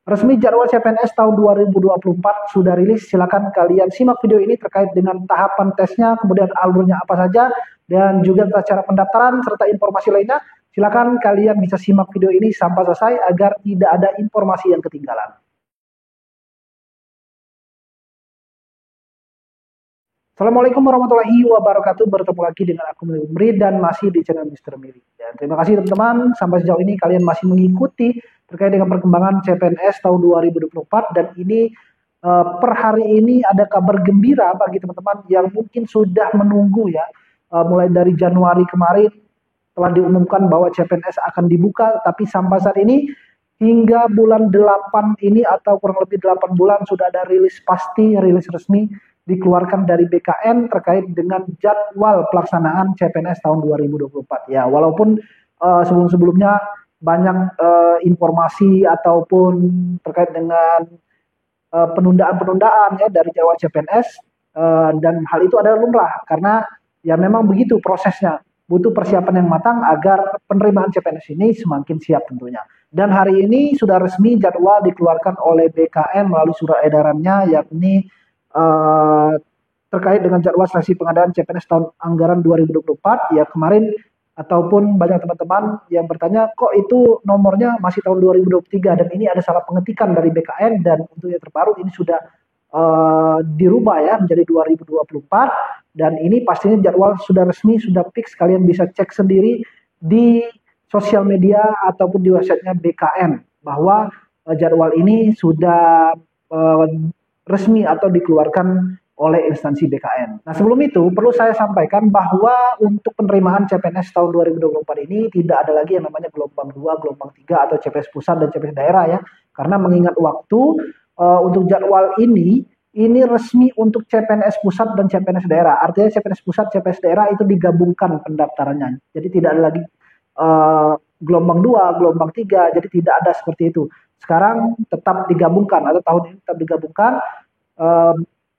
Resmi jadwal CPNS tahun 2024 sudah rilis. Silakan kalian simak video ini terkait dengan tahapan tesnya, kemudian alurnya apa saja, dan juga tata cara pendaftaran serta informasi lainnya. Silakan kalian bisa simak video ini sampai selesai agar tidak ada informasi yang ketinggalan. Assalamualaikum warahmatullahi wabarakatuh. Bertemu lagi dengan aku Miri dan masih di channel Mr. Miri. Dan terima kasih teman-teman, sampai sejauh ini kalian masih mengikuti terkait dengan perkembangan CPNS tahun 2024, dan ini per hari ini ada kabar gembira bagi teman-teman yang mungkin sudah menunggu ya. Mulai dari Januari kemarin telah diumumkan bahwa CPNS akan dibuka, tapi sampai saat ini hingga bulan 8 ini atau kurang lebih 8 bulan sudah ada rilis pasti, rilis resmi dikeluarkan dari BKN terkait dengan jadwal pelaksanaan CPNS tahun 2024 ya. Walaupun sebelum-sebelumnya banyak informasi ataupun terkait dengan penundaan-penundaan ya dari jadwal CPNS, dan hal itu adalah lumrah karena ya memang begitu prosesnya, butuh persiapan yang matang agar penerimaan CPNS ini semakin siap tentunya. Dan hari ini sudah resmi jadwal dikeluarkan oleh BKN melalui surat edarannya, yakni terkait dengan jadwal seleksi pengadaan CPNS tahun anggaran 2024 ya kemarin, ataupun banyak teman-teman yang bertanya kok itu nomornya masih tahun 2023, dan ini ada salah pengetikan dari BKN, dan untuk yang terbaru ini sudah dirubah ya menjadi 2024, dan ini pastinya jadwal sudah resmi, sudah fix, kalian bisa cek sendiri di sosial media ataupun di websitenya BKN bahwa jadwal ini sudah resmi atau dikeluarkan oleh instansi BKN. Nah, sebelum itu perlu saya sampaikan bahwa untuk penerimaan CPNS tahun 2024 ini tidak ada lagi yang namanya gelombang 2, gelombang 3 atau CPNS pusat dan CPNS daerah ya. Karena mengingat waktu untuk jadwal ini resmi untuk CPNS pusat dan CPNS daerah. Artinya CPNS pusat, CPNS daerah itu digabungkan pendaftarannya. Jadi tidak ada lagi gelombang 2, gelombang 3, jadi tidak ada seperti itu. Sekarang tetap digabungkan, atau tahun ini tetap digabungkan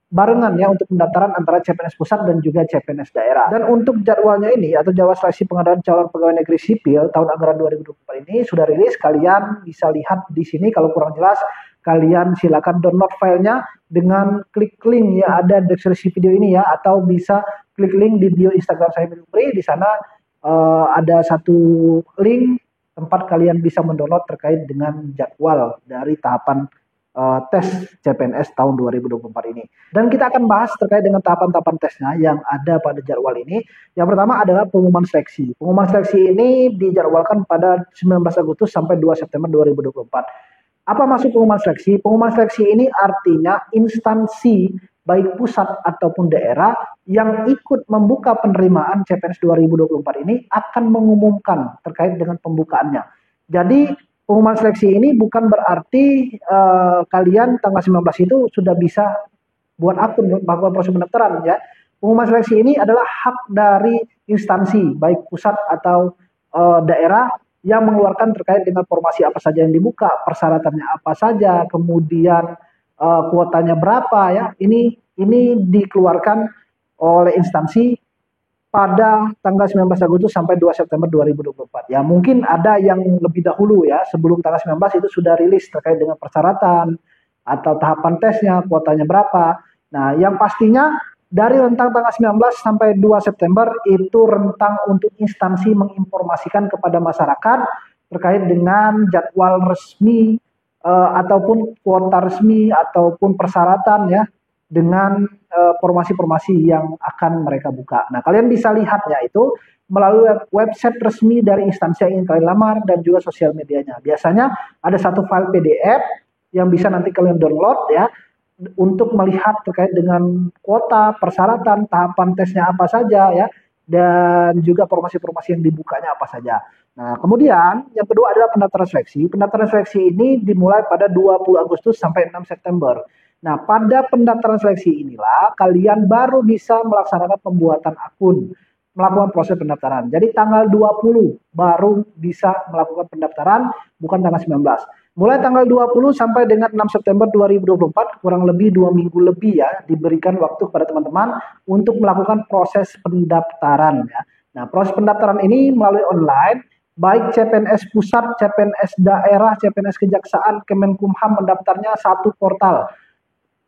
barengan ya untuk pendaftaran antara CPNS pusat dan juga CPNS daerah. Dan untuk jadwalnya ini atau jadwal seleksi pengadaan calon pegawai negeri sipil tahun anggaran 2024 ini sudah rilis. Kalian bisa lihat di sini. Kalau kurang jelas kalian silakan download filenya dengan klik link ya ada di deskripsi video ini ya, atau bisa klik link di bio Instagram saya Miri. Di sana ada satu link tempat kalian bisa mendownload terkait dengan jadwal dari tahapan tes CPNS tahun 2024 ini. Dan kita akan bahas terkait dengan tahapan-tahapan tesnya yang ada pada jadwal ini. Yang pertama adalah pengumuman seleksi. Pengumuman seleksi ini dijadwalkan pada 19 Agustus sampai 2 September 2024. Apa maksud pengumuman seleksi? Pengumuman seleksi ini artinya instansi baik pusat ataupun daerah yang ikut membuka penerimaan CPNS 2024 ini akan mengumumkan terkait dengan pembukaannya. Jadi pengumuman seleksi ini bukan berarti kalian tanggal 19 itu sudah bisa buat akun, melakukan proses pendaftaran ya. Pengumuman seleksi ini adalah hak dari instansi baik pusat atau daerah yang mengeluarkan terkait dengan formasi apa saja yang dibuka, persyaratannya apa saja, kemudian kuotanya berapa ya. Ini dikeluarkan oleh instansi pada tanggal 19 Agustus sampai 2 September 2024. Ya, mungkin ada yang lebih dahulu ya, sebelum tanggal 19 itu sudah rilis terkait dengan persyaratan atau tahapan tesnya, kuotanya berapa. Nah, yang pastinya dari rentang tanggal 19 sampai 2 September itu rentang untuk instansi menginformasikan kepada masyarakat terkait dengan jadwal resmi ataupun kuota resmi ataupun persyaratan ya, dengan formasi-formasi yang akan mereka buka. Nah, kalian bisa lihatnya itu melalui website resmi dari instansi yang ingin kalian lamar dan juga sosial medianya. Biasanya ada satu file PDF yang bisa nanti kalian download ya untuk melihat terkait dengan kuota, persyaratan, tahapan tesnya apa saja ya, dan juga formasi-formasi yang dibukanya apa saja. Nah, kemudian yang kedua adalah pendaftaran seleksi. Pendaftaran seleksi ini dimulai pada 20 Agustus sampai 6 September. Nah, pada pendaftaran seleksi inilah kalian baru bisa melaksanakan pembuatan akun, melakukan proses pendaftaran. Jadi tanggal 20 baru bisa melakukan pendaftaran, bukan tanggal 19. Mulai tanggal 20 sampai dengan 6 September 2024, kurang lebih 2 minggu lebih ya, diberikan waktu kepada teman-teman untuk melakukan proses pendaftaran ya. Nah, proses pendaftaran ini melalui online baik CPNS pusat, CPNS daerah, CPNS kejaksaan, Kemenkumham mendaftarnya satu portal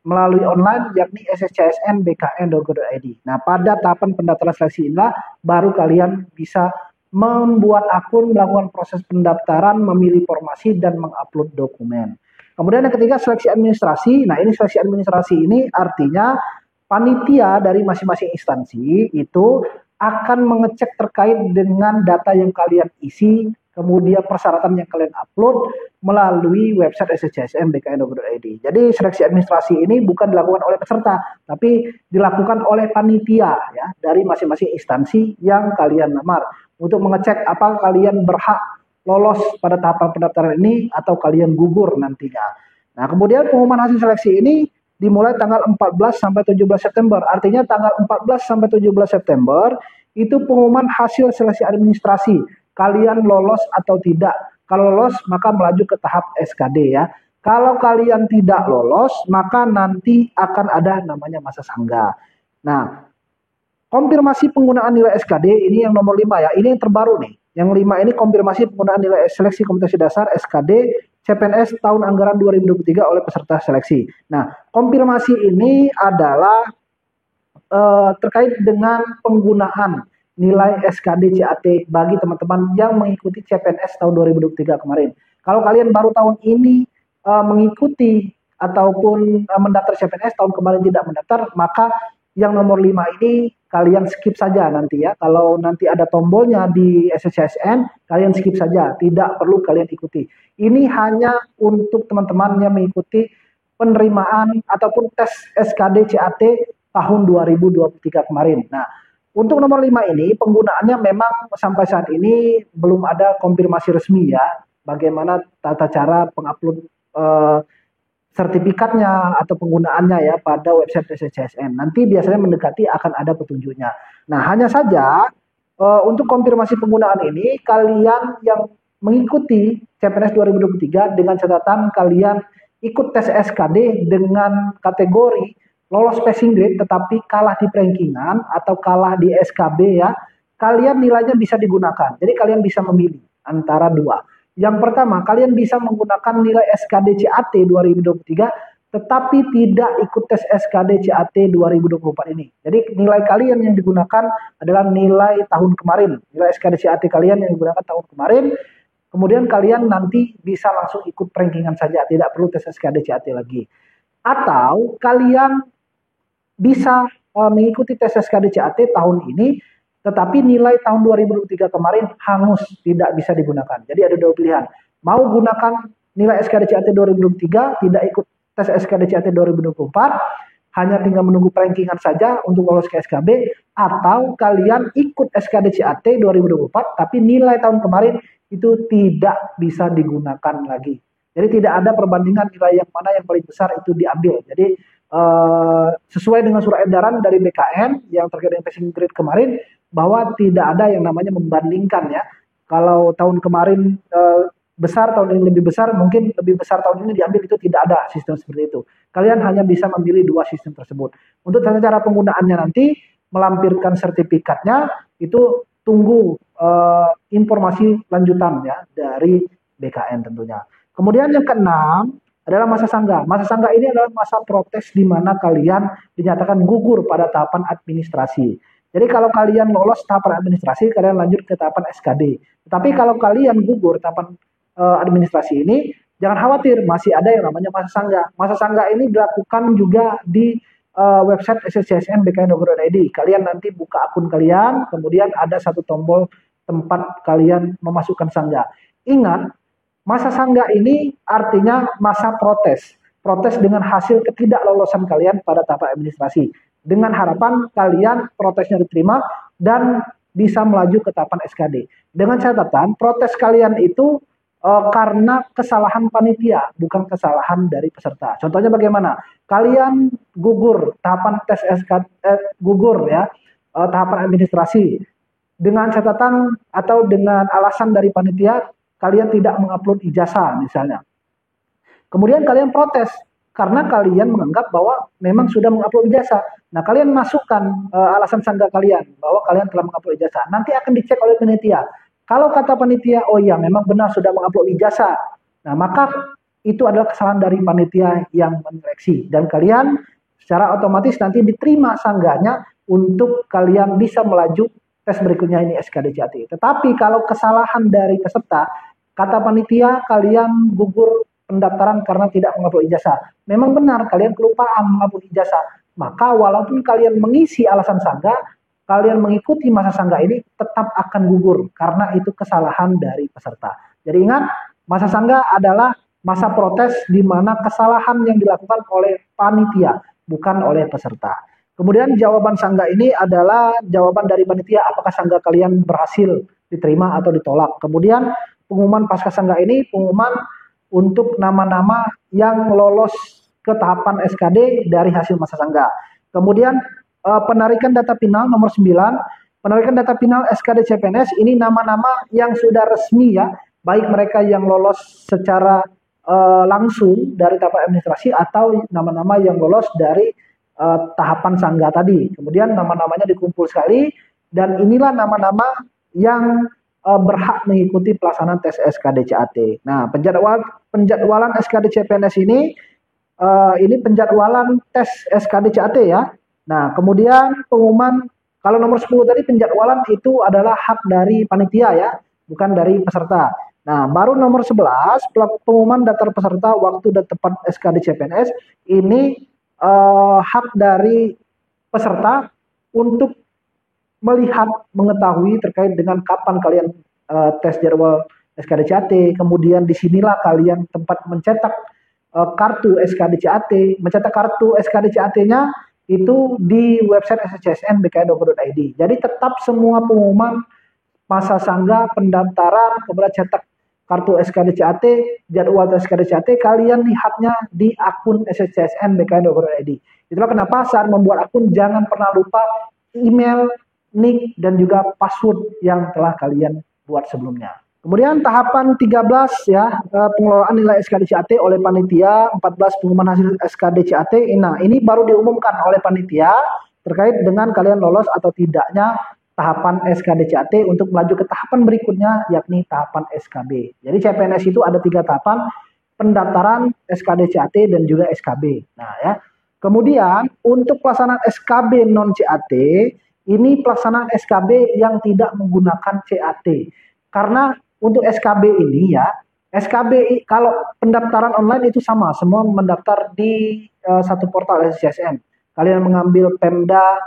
melalui online yakni sscsn.bkn.go.id. Nah, pada tahapan pendaftaran seleksi inilah baru kalian bisa membuat akun, melakukan proses pendaftaran, memilih formasi dan mengupload dokumen. Kemudian yang ketiga seleksi administrasi. Nah, ini seleksi administrasi ini artinya panitia dari masing-masing instansi itu akan mengecek terkait dengan data yang kalian isi, kemudian persyaratan yang kalian upload melalui website sscsn.bkn.go.id. Jadi seleksi administrasi ini bukan dilakukan oleh peserta, tapi dilakukan oleh panitia ya dari masing-masing instansi yang kalian lamar untuk mengecek apakah kalian berhak lolos pada tahapan pendaftaran ini atau kalian gugur nantinya. Nah, kemudian pengumuman hasil seleksi ini dimulai tanggal 14 sampai 17 September. Artinya tanggal 14 sampai 17 September itu pengumuman hasil seleksi administrasi. Kalian lolos atau tidak. Kalau lolos maka melaju ke tahap SKD ya. Kalau kalian tidak lolos maka nanti akan ada namanya masa sangga. Nah, konfirmasi penggunaan nilai SKD ini yang nomor 5 ya. Ini yang terbaru nih. Yang 5 ini konfirmasi penggunaan nilai seleksi kompetensi dasar SKD CPNS tahun anggaran 2023 oleh peserta seleksi. Nah, konfirmasi ini adalah terkait dengan penggunaan nilai SKD CAT bagi teman-teman yang mengikuti CPNS tahun 2023 kemarin. Kalau kalian baru tahun ini mengikuti ataupun mendaftar CPNS tahun kemarin tidak mendaftar, maka yang nomor 5 ini kalian skip saja nanti ya. Kalau nanti ada tombolnya di SSCSN, kalian skip saja, tidak perlu kalian ikuti. Ini hanya untuk teman-teman yang mengikuti penerimaan ataupun tes SKD CAT tahun 2023 kemarin. Nah, untuk nomor 5 ini penggunaannya memang sampai saat ini belum ada konfirmasi resmi ya, bagaimana tata cara pengupload sertifikatnya atau penggunaannya ya pada website SSCSN. Nanti biasanya mendekati akan ada petunjuknya. Nah, hanya saja untuk konfirmasi penggunaan ini kalian yang mengikuti CPNS 2023 dengan catatan kalian ikut tes SKD dengan kategori lolos passing grade tetapi kalah di rankingan atau kalah di SKB ya, kalian nilainya bisa digunakan. Jadi kalian bisa memilih antara dua. Yang pertama, kalian bisa menggunakan nilai SKD CAT 2023 tetapi tidak ikut tes SKD CAT 2024 ini. Jadi nilai kalian yang digunakan adalah nilai tahun kemarin. Nilai SKD CAT kalian yang digunakan tahun kemarin. Kemudian kalian nanti bisa langsung ikut rankingan saja, tidak perlu tes SKD CAT lagi. Atau kalian bisa mengikuti tes SKD CAT tahun ini, tetapi nilai tahun 2023 kemarin hangus, tidak bisa digunakan. Jadi ada dua pilihan. Mau gunakan nilai SKD CAT 2023, tidak ikut tes SKD CAT 2024, hanya tinggal menunggu rankingan saja untuk lolos ke SKB, atau kalian ikut SKD CAT 2024, tapi nilai tahun kemarin itu tidak bisa digunakan lagi. Jadi tidak ada perbandingan nilai yang mana yang paling besar itu diambil. Jadi sesuai dengan surat edaran dari BKN yang terkait dengan passing grade kemarin, bahwa tidak ada yang namanya membandingkan ya. Kalau tahun kemarin besar, tahun ini lebih besar, mungkin lebih besar tahun ini diambil, itu tidak ada sistem seperti itu. Kalian hanya bisa memilih dua sistem tersebut. Untuk cara penggunaannya nanti, melampirkan sertifikatnya, itu tunggu informasi lanjutan ya dari BKN tentunya. Kemudian yang keenam adalah masa sangga. Masa sangga ini adalah masa protes di mana kalian dinyatakan gugur pada tahapan administrasi. Jadi kalau kalian lolos tahapan administrasi, kalian lanjut ke tahapan SKD. Tetapi kalau kalian gugur tahapan administrasi ini, jangan khawatir, masih ada yang namanya masa sangga. Masa sangga ini dilakukan juga di website sscsn.bkn.go.id. Kalian nanti buka akun kalian, kemudian ada satu tombol tempat kalian memasukkan sangga. Ingat, masa sangga ini artinya masa protes. Protes dengan hasil ketidaklolosan kalian pada tahap administrasi. Dengan harapan kalian protesnya diterima dan bisa melaju ke tahapan SKD. Dengan catatan, protes kalian itu karena kesalahan panitia, bukan kesalahan dari peserta. Contohnya bagaimana? Kalian gugur tahapan tes SKD, gugur ya, tahapan administrasi. Dengan catatan atau dengan alasan dari panitia, kalian tidak mengupload ijazah misalnya. Kemudian kalian protes karena kalian menganggap bahwa memang sudah mengupload ijazah. Nah, kalian masukkan alasan sangga kalian bahwa kalian telah mengupload ijazah. Nanti akan dicek oleh panitia. Kalau kata panitia, oh iya memang benar sudah mengupload ijazah, nah maka itu adalah kesalahan dari panitia yang menyeleksi dan kalian secara otomatis nanti diterima sanggahnya untuk kalian bisa melaju tes berikutnya ini SKDCAT. Tetapi kalau kesalahan dari peserta, kata panitia kalian gugur pendaftaran karena tidak mengupload ijazah. Memang benar kalian kelupaan mengupload ijazah. Maka walaupun kalian mengisi alasan sanggah, kalian mengikuti masa sanggah ini tetap akan gugur karena itu kesalahan dari peserta. Jadi ingat, masa sanggah adalah masa protes di mana kesalahan yang dilakukan oleh panitia, bukan oleh peserta. Kemudian jawaban sanggah ini adalah jawaban dari panitia apakah sanggah kalian berhasil diterima atau ditolak. Kemudian pengumuman pasca sanggah ini pengumuman untuk nama-nama yang lolos ke tahapan SKD dari hasil masa sanggah. Kemudian penarikan data final nomor 9, penarikan data final SKD CPNS ini nama-nama yang sudah resmi ya, baik mereka yang lolos secara langsung dari tahapan administrasi atau nama-nama yang lolos dari tahapan sanggah tadi. Kemudian nama-namanya dikumpul sekali dan inilah nama-nama yang berhak mengikuti pelaksanaan tes SKD CAT. Nah, penjadwalan SKD CPNS ini penjadwalan tes SKD CAT ya. Nah, kemudian pengumuman, kalau nomor 10 tadi penjadwalan itu adalah hak dari panitia ya, bukan dari peserta. Nah, baru nomor 11, pengumuman daftar peserta waktu dan tempat SKD CPNS, ini hak dari peserta untuk melihat, mengetahui terkait dengan kapan kalian tes jadwal SKD CAT, kemudian disinilah kalian tempat mencetak kartu SKD CAT, mencetak kartu SKD CAT-nya itu di website scsn.bkn.go.id. Jadi tetap semua pengumuman masa sanggah, pendaftaran, kemudian cetak kartu SKD CAT, jadwal SKD CAT, kalian lihatnya di akun scsn.bkn.go.id. Itulah kenapa saat membuat akun jangan pernah lupa email, nick, dan juga password yang telah kalian buat sebelumnya. Kemudian tahapan 13 ya, pengelolaan nilai SKD CAT oleh panitia, 14 pengumuman hasil SKD CAT. Nah, ini baru diumumkan oleh panitia terkait dengan kalian lolos atau tidaknya tahapan SKD CAT untuk melaju ke tahapan berikutnya yakni tahapan SKB. Jadi CPNS itu ada 3 tahapan, pendaftaran, SKD CAT dan juga SKB. Nah, ya. Kemudian untuk pelaksanaan SKB non CAT, ini pelaksanaan SKB yang tidak menggunakan CAT. Karena untuk SKB ini ya, SKB kalau pendaftaran online itu sama, semua mendaftar di satu portal SCSN. Kalian mengambil Pemda,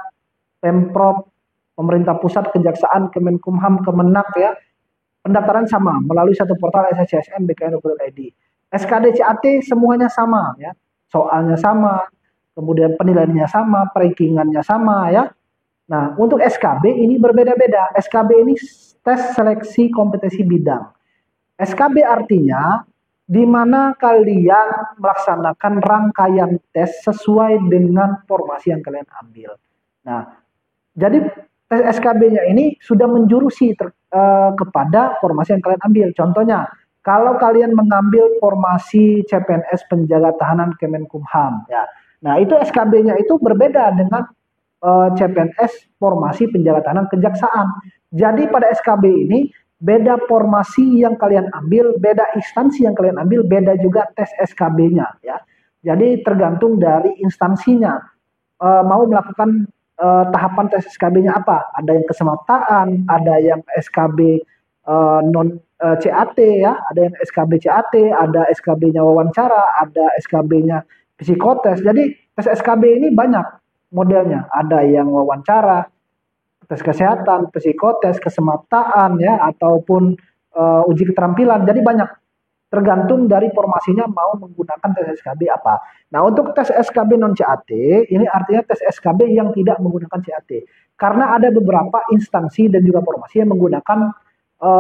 Pemprov, pemerintah pusat, kejaksaan, Kemenkumham, Kemenak ya, pendaftaran sama melalui satu portal scsn.bkn.go.id. SKD CAT semuanya sama ya, soalnya sama, kemudian penilaiannya sama, perankingannya sama ya. Nah, untuk SKB ini berbeda-beda. SKB ini tes seleksi kompetensi bidang. SKB artinya di mana kalian melaksanakan rangkaian tes sesuai dengan formasi yang kalian ambil. Nah, jadi tes SKB-nya ini sudah menjurusi kepada formasi yang kalian ambil. Contohnya, kalau kalian mengambil formasi CPNS penjaga tahanan Kemenkumham, ya. Nah, itu SKB-nya itu berbeda dengan CPNS formasi penjaga tahanan kejaksaan. Jadi pada SKB ini beda formasi yang kalian ambil, beda instansi yang kalian ambil, beda juga tes SKB-nya ya. Jadi tergantung dari instansinya mau melakukan tahapan tes SKB-nya apa. Ada yang kesemaptaan, ada yang SKB non CAT ya, ada yang SKB CAT, ada SKB-nya wawancara, ada SKB-nya psikotes. Jadi tes SKB ini banyak modelnya, ada yang wawancara, tes kesehatan, psikotes, kesemaptaan ya, ataupun uji keterampilan. Jadi banyak, tergantung dari formasinya mau menggunakan tes SKB apa. Nah, untuk tes SKB non CAT ini artinya tes SKB yang tidak menggunakan CAT. Karena ada beberapa instansi dan juga formasi yang menggunakan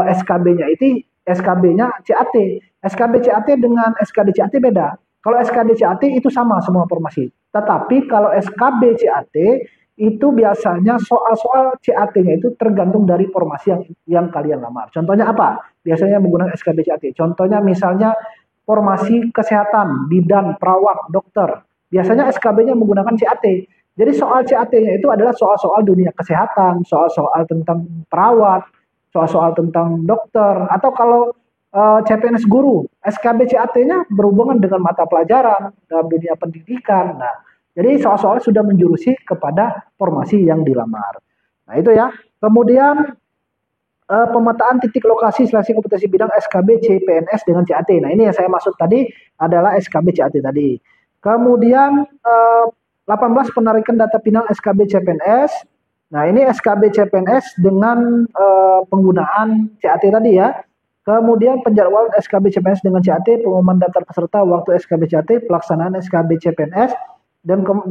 SKB-nya itu SKB-nya CAT. SKB CAT dengan SKD CAT beda. Kalau SKD CAT itu sama semua formasi. Tetapi kalau SKB CAT itu biasanya soal-soal CAT-nya itu tergantung dari formasi yang kalian lamar. Contohnya apa? Biasanya menggunakan SKB CAT. Contohnya misalnya formasi kesehatan, bidan, perawat, dokter. Biasanya SKB-nya menggunakan CAT. Jadi soal CAT-nya itu adalah soal-soal dunia kesehatan, soal-soal tentang perawat, soal-soal tentang dokter, atau kalau CPNS guru, SKB CAT-nya berhubungan dengan mata pelajaran dalam dunia pendidikan. Nah, jadi soal-soal sudah menjurusi kepada formasi yang dilamar. Nah, itu ya. Kemudian pemetaan titik lokasi seleksi kompetensi bidang SKB CPNS dengan CAT. Nah, ini yang saya maksud tadi adalah SKB CAT tadi. Kemudian 18 penarikan data final SKB CPNS. Nah, ini SKB CPNS dengan penggunaan CAT tadi ya. Kemudian penjadwalan SKB CPNS dengan CAT, pengumuman daftar peserta waktu SKB CAT, pelaksanaan SKB CPNS,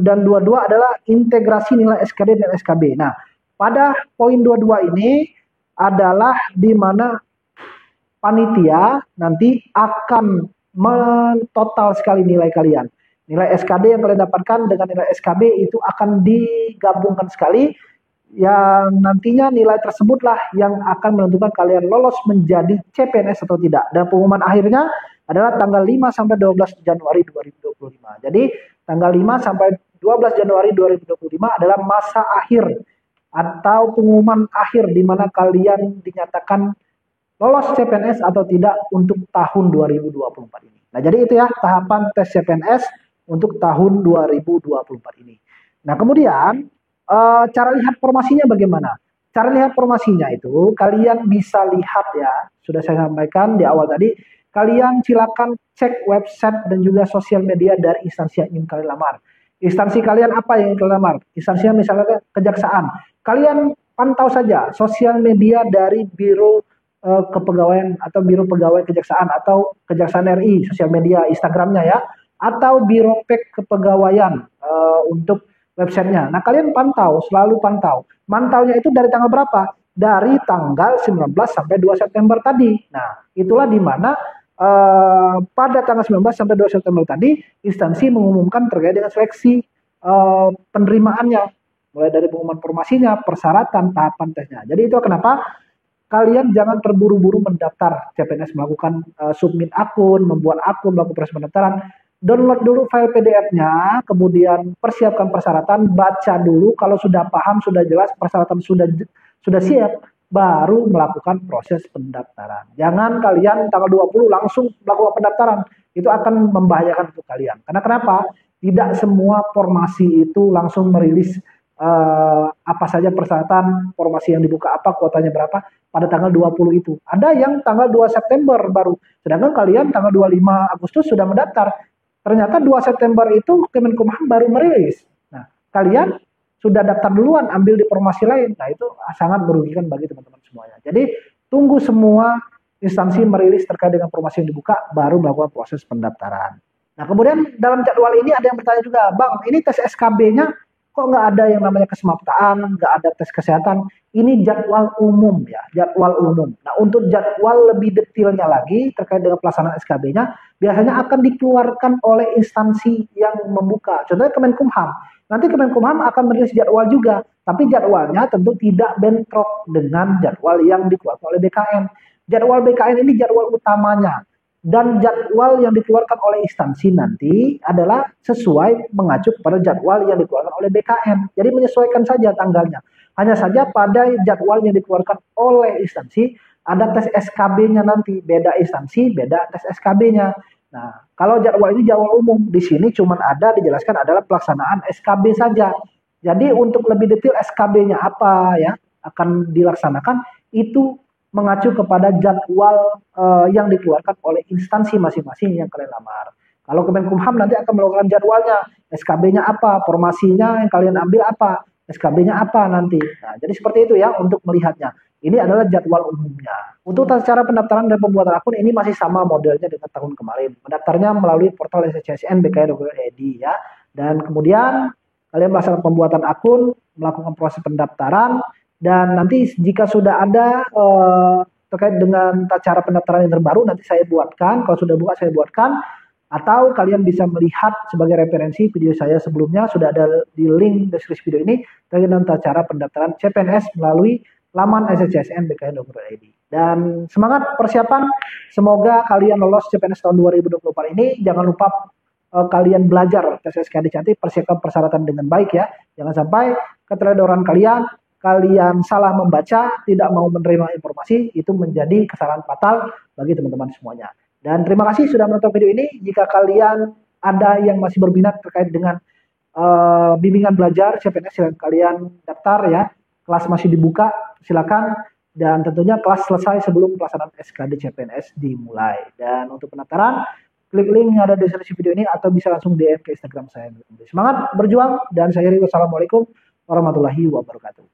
dan dua-dua adalah integrasi nilai SKD dan SKB. Nah, pada poin 22 ini adalah di mana panitia nanti akan mentotal sekali nilai kalian. Nilai SKD yang kalian dapatkan dengan nilai SKB itu akan digabungkan sekali, yang nantinya nilai tersebutlah yang akan menentukan kalian lolos menjadi CPNS atau tidak. Dan pengumuman akhirnya adalah tanggal 5 sampai 12 Januari 2025. Jadi tanggal 5 sampai 12 Januari 2025 adalah masa akhir atau pengumuman akhir di mana kalian dinyatakan lolos CPNS atau tidak untuk tahun 2024 ini. Nah, jadi itu ya tahapan tes CPNS untuk tahun 2024 ini. Nah, kemudian cara lihat formasinya bagaimana? Cara lihat formasinya itu kalian bisa lihat ya, sudah saya sampaikan di awal tadi, kalian silakan cek website dan juga sosial media dari instansi yang ingin kalian lamar. Instansi kalian apa yang ingin kalian lamar? Instansinya misalnya kejaksaan. Kalian pantau saja sosial media dari Biro Kepegawaian atau Biro Pegawai Kejaksaan atau Kejaksaan RI, sosial media Instagramnya ya, atau Biro Pek Kepegawaian untuk websitenya. Nah, kalian pantau, selalu pantau. Mantaunya itu dari tanggal berapa? Dari tanggal 19 sampai 2 September tadi. Nah, itulah di mana pada tanggal 19 sampai 2 September tadi, instansi mengumumkan terkait dengan seleksi penerimaannya. Mulai dari pengumuman formasinya, persyaratan, tahapan tesnya. Jadi itu kenapa kalian jangan terburu-buru mendaftar CPNS, melakukan submit akun, membuat akun, melakukan proses pendaftaran. Download dulu file PDF-nya, kemudian persiapkan persyaratan, baca dulu, kalau sudah paham, sudah jelas, persyaratan sudah siap, baru melakukan proses pendaftaran. Jangan kalian tanggal 20 langsung melakukan pendaftaran, itu akan membahayakan untuk kalian. Karena kenapa? Tidak semua formasi itu langsung merilis apa saja persyaratan, formasi yang dibuka apa, kuotanya berapa, pada tanggal 20 itu. Ada yang tanggal 2 September baru, sedangkan kalian tanggal 25 Agustus sudah mendaftar. Ternyata 2 September itu Kemenkumham baru merilis. Nah, kalian sudah daftar duluan, ambil di formasi lain. Nah, itu sangat merugikan bagi teman-teman semuanya. Jadi, tunggu semua instansi merilis terkait dengan formasi yang dibuka, baru melakukan proses pendaftaran. Nah, kemudian dalam jadwal ini ada yang bertanya juga, Bang, ini tes SKB-nya kok nggak ada yang namanya kesemaptaan, nggak ada tes kesehatan. Ini jadwal umum ya, jadwal umum. Nah, untuk jadwal lebih detailnya lagi terkait dengan pelaksanaan SKB-nya, biasanya akan dikeluarkan oleh instansi yang membuka. Contohnya Kemenkumham. Nanti Kemenkumham akan merilis jadwal juga, tapi jadwalnya tentu tidak bentrok dengan jadwal yang dikeluarkan oleh BKN. Jadwal BKN ini jadwal utamanya. Dan jadwal yang dikeluarkan oleh instansi nanti adalah sesuai mengacu pada jadwal yang dikeluarkan oleh BKN. Jadi menyesuaikan saja tanggalnya. Hanya saja pada jadwal yang dikeluarkan oleh instansi ada tes SKB-nya nanti. Beda instansi, beda tes SKB-nya. Nah, kalau jadwal ini jadwal umum, di sini cuma ada dijelaskan adalah pelaksanaan SKB saja. Jadi untuk lebih detail SKB-nya apa ya akan dilaksanakan itu mengacu kepada jadwal yang dikeluarkan oleh instansi masing-masing yang kalian lamar. Kalau Kemenkumham nanti akan melakukan jadwalnya, SKB-nya apa, formasinya yang kalian ambil apa, SKB-nya apa nanti. Nah, jadi seperti itu ya untuk melihatnya. Ini adalah jadwal umumnya. Untuk tata cara pendaftaran dan pembuatan akun ini masih sama modelnya dengan tahun kemarin. Mendaftarnya melalui portal SCSN BKN.id ya. Dan kemudian kalian melaksanakan pembuatan akun, melakukan proses pendaftaran. Dan nanti jika sudah ada terkait dengan tata cara pendaftaran yang terbaru, nanti saya buatkan. Kalau sudah buka, saya buatkan. Atau kalian bisa melihat sebagai referensi video saya sebelumnya. Sudah ada di link deskripsi video ini. Terkait dengan tata cara pendaftaran CPNS melalui laman SCSN BKN.id. Dan semangat persiapan. Semoga kalian lolos CPNS tahun 2024 ini. Jangan lupa kalian belajar tes SKD cantik. Persiapkan persyaratan dengan baik ya. Jangan sampai keteledoran kalian kalian salah membaca, tidak mau menerima informasi, itu menjadi kesalahan fatal bagi teman-teman semuanya. Dan terima kasih sudah menonton video ini. Jika kalian ada yang masih berminat terkait dengan bimbingan belajar CPNS, silakan kalian daftar ya. Kelas masih dibuka, silakan. Dan tentunya kelas selesai sebelum pelaksanaan SKD CPNS dimulai. Dan untuk pendaftaran, klik link yang ada di deskripsi video ini atau bisa langsung DM ke Instagram saya. Semangat berjuang dan saya Rio. Wassalamualaikum warahmatullahi wabarakatuh.